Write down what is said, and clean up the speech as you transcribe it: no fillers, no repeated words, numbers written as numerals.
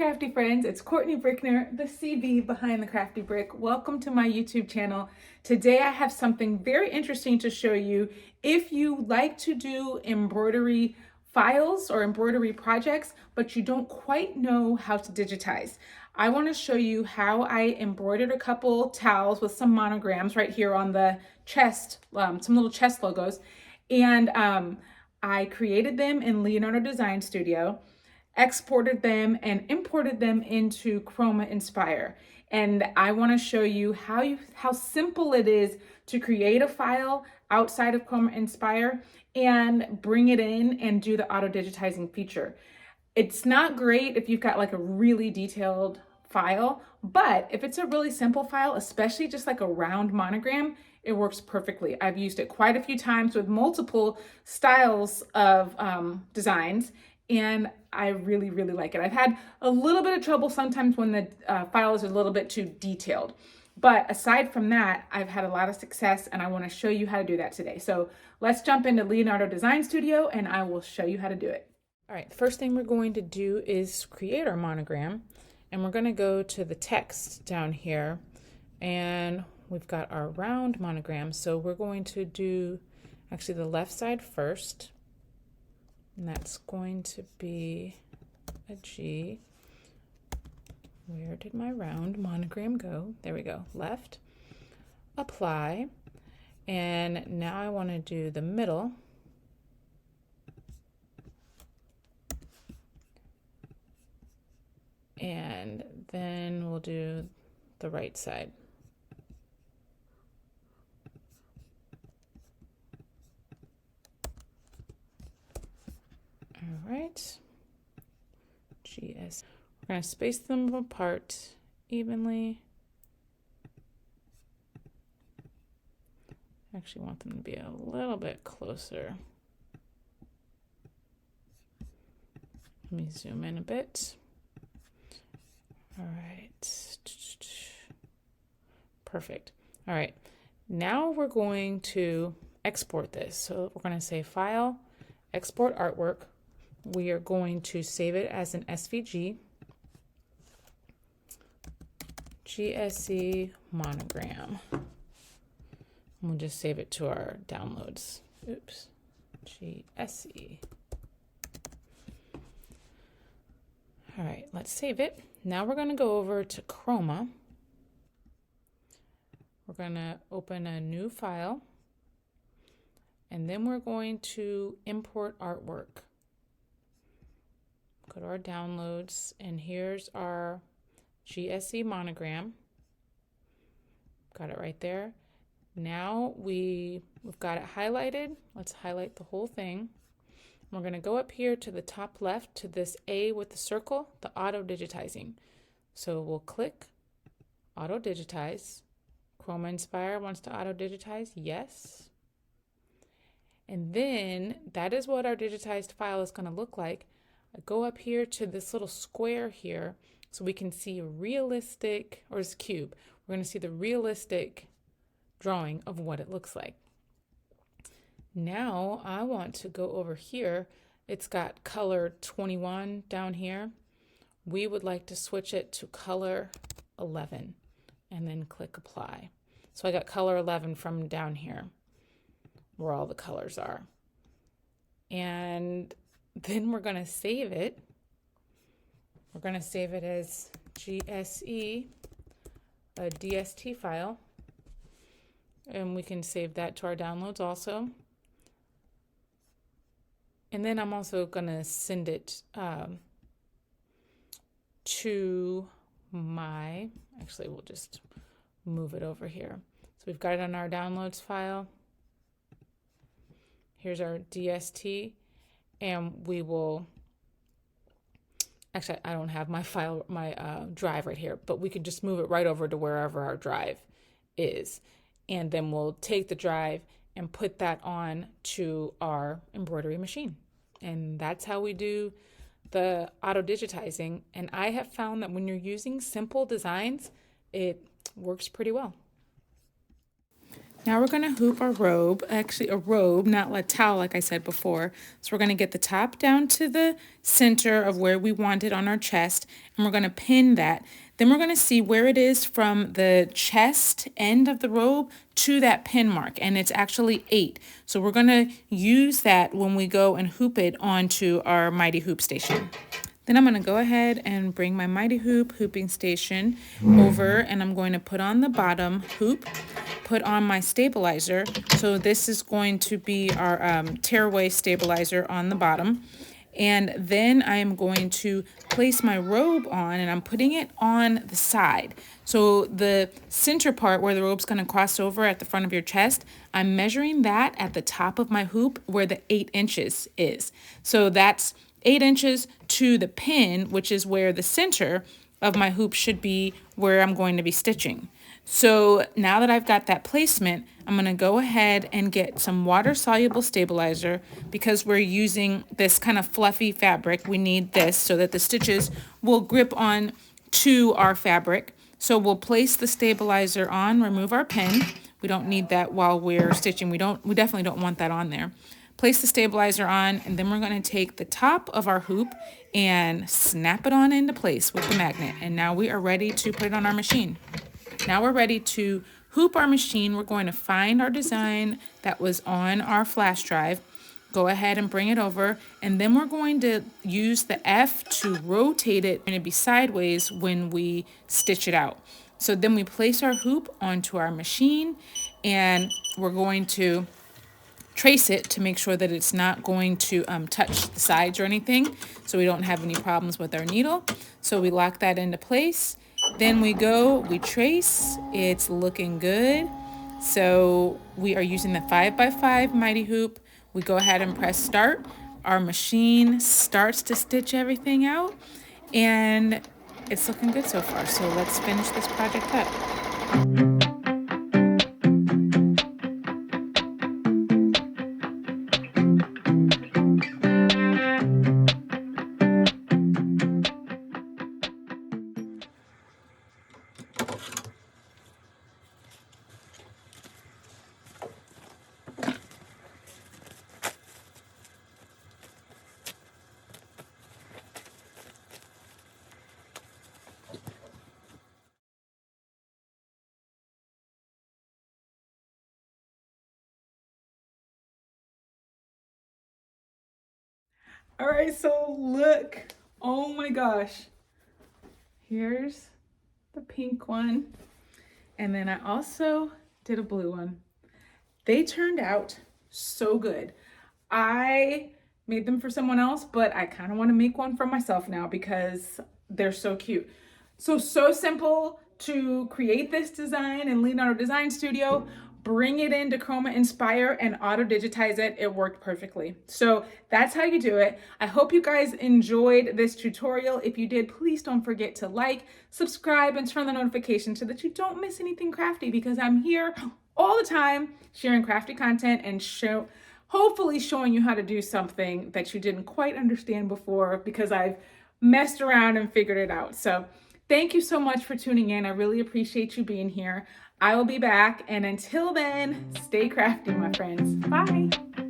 Crafty friends, it's Courtney Brickner, the CV behind the Crafty Brick. Welcome to my YouTube channel. Today I have something very interesting to show you. If you like to do embroidery files or embroidery projects, but you don't quite know how to digitize, I want to show you how I embroidered a couple towels with some monograms right here on the chest, some little chest logos, and I created them in Leonardo Design Studio, exported them and imported them into Chroma Inspire. And I want to show you how simple it is to create a file outside of Chroma Inspire and bring it in and do the auto digitizing feature. It's not great if you've got like a really detailed file, but if it's a really simple file, especially just like a round monogram, it works perfectly. I've used it quite a few times with multiple styles of designs, and I really like it. I've had a little bit of trouble sometimes when the file is a little bit too detailed. But aside from that, I've had a lot of success, and I want to show you how to do that today. So let's jump into Leonardo Design Studio and I will show you how to do it. All right, the first thing we're going to do is create our monogram, and we're going to go to the text down here, and we've got our round monogram. So we're going to do actually the left side first. And that's going to be a G. Where did my round monogram go? There we go. Left. Apply. And now I want to do the middle. And then we'll do the right side. All right, GS. We're going to space them apart evenly. I actually want them to be a little bit closer. Let me zoom in a bit. All right. Perfect. All right. Now we're going to export this. So we're going to say File, Export Artwork. We are going to save it as an SVG, GSE monogram. We'll just save it to our downloads. Oops, GSE. All right, let's save it. Now we're going to go over to Chroma. We're going to open a new file, and then we're going to import artwork. Go to our downloads, and here's our GSE monogram. Got it right there. Now we've got it highlighted. Let's highlight the whole thing. We're going to go up here to the top left to this A with the circle, the auto digitizing. So we'll click auto digitize. Chroma Inspire wants to auto digitize. Yes. And then that is what our digitized file is going to look like. Go up here to this little square here so we can see a realistic, or this cube, we're going to see the realistic drawing of what it looks like. Now I want to go over here. It's got color 21 down here. We would like to switch it to color 11 and then click apply. So I got color 11 from down here where all the colors are. And then we're going to save it. We're going to save it as GSE, a DST file. And we can save that to our downloads also. And then I'm also going to send it to my, actually we'll just move it over here. So we've got it on our downloads file. Here's our DST. And we will, actually I don't have my file, my drive right here, but we can just move it right over to wherever our drive is. And then we'll take the drive and put that on to our embroidery machine. And that's how we do the auto digitizing. And I have found that when you're using simple designs, it works pretty well. Now we're gonna hoop our robe, actually a robe, not a towel like I said before. So we're gonna get the top down to the center of where we want it on our chest, and we're gonna pin that. Then we're gonna see where it is from the chest end of the robe to that pin mark, and it's actually 8. So we're gonna use that when we go and hoop it onto our Mighty Hoop Station. Then I'm going to go ahead and bring my Mighty Hoop hooping station over, and I'm going to put on the bottom hoop, put on my stabilizer. So this is going to be our tearaway stabilizer on the bottom. And then I am going to place my robe on, and I'm putting it on the side. So the center part where the robe's going to cross over at the front of your chest, I'm measuring that at the top of my hoop where the 8 inches is. So that's 8 inches to the pin, which is where the center of my hoop should be, where I'm going to be stitching. So now that I've got that placement, I'm going to go ahead and get some water-soluble stabilizer. Because we're using this kind of fluffy fabric, we need this so that the stitches will grip on to our fabric. So we'll place the stabilizer on, remove our pin. We don't need that while we're stitching. We definitely don't want that on there. Place the stabilizer on, and then we're going to take the top of our hoop and snap it on into place with the magnet. And now we are ready to put it on our machine. Now we're ready to hoop our machine. We're going to find our design that was on our flash drive, go ahead and bring it over, and then we're going to use the F to rotate it, and it'll be sideways when we stitch it out. So then we place our hoop onto our machine, and we're going to trace it to make sure that it's not going to touch the sides or anything, so we don't have any problems with our needle. So we lock that into place. Then we trace, it's looking good. So we are using the 5x5 Mighty Hoop. We go ahead and press start. Our machine starts to stitch everything out, and it's looking good so far. So let's finish this project up. All right, so look, oh my gosh. Here's the pink one. And then I also did a blue one. They turned out so good. I made them for someone else, but I kind of want to make one for myself now because they're so cute. So simple to create this design in Leonardo Design Studio, bring it into Chroma Inspire and auto digitize it. It worked perfectly. So that's how you do it. I hope you guys enjoyed this tutorial. If you did, please don't forget to like, subscribe, and turn the notification so that you don't miss anything crafty, because I'm here all the time sharing crafty content and hopefully showing you how to do something that you didn't quite understand before, because I've messed around and figured it out. So thank you so much for tuning in. I really appreciate you being here. I will be back, and until then, stay crafty, my friends. Bye.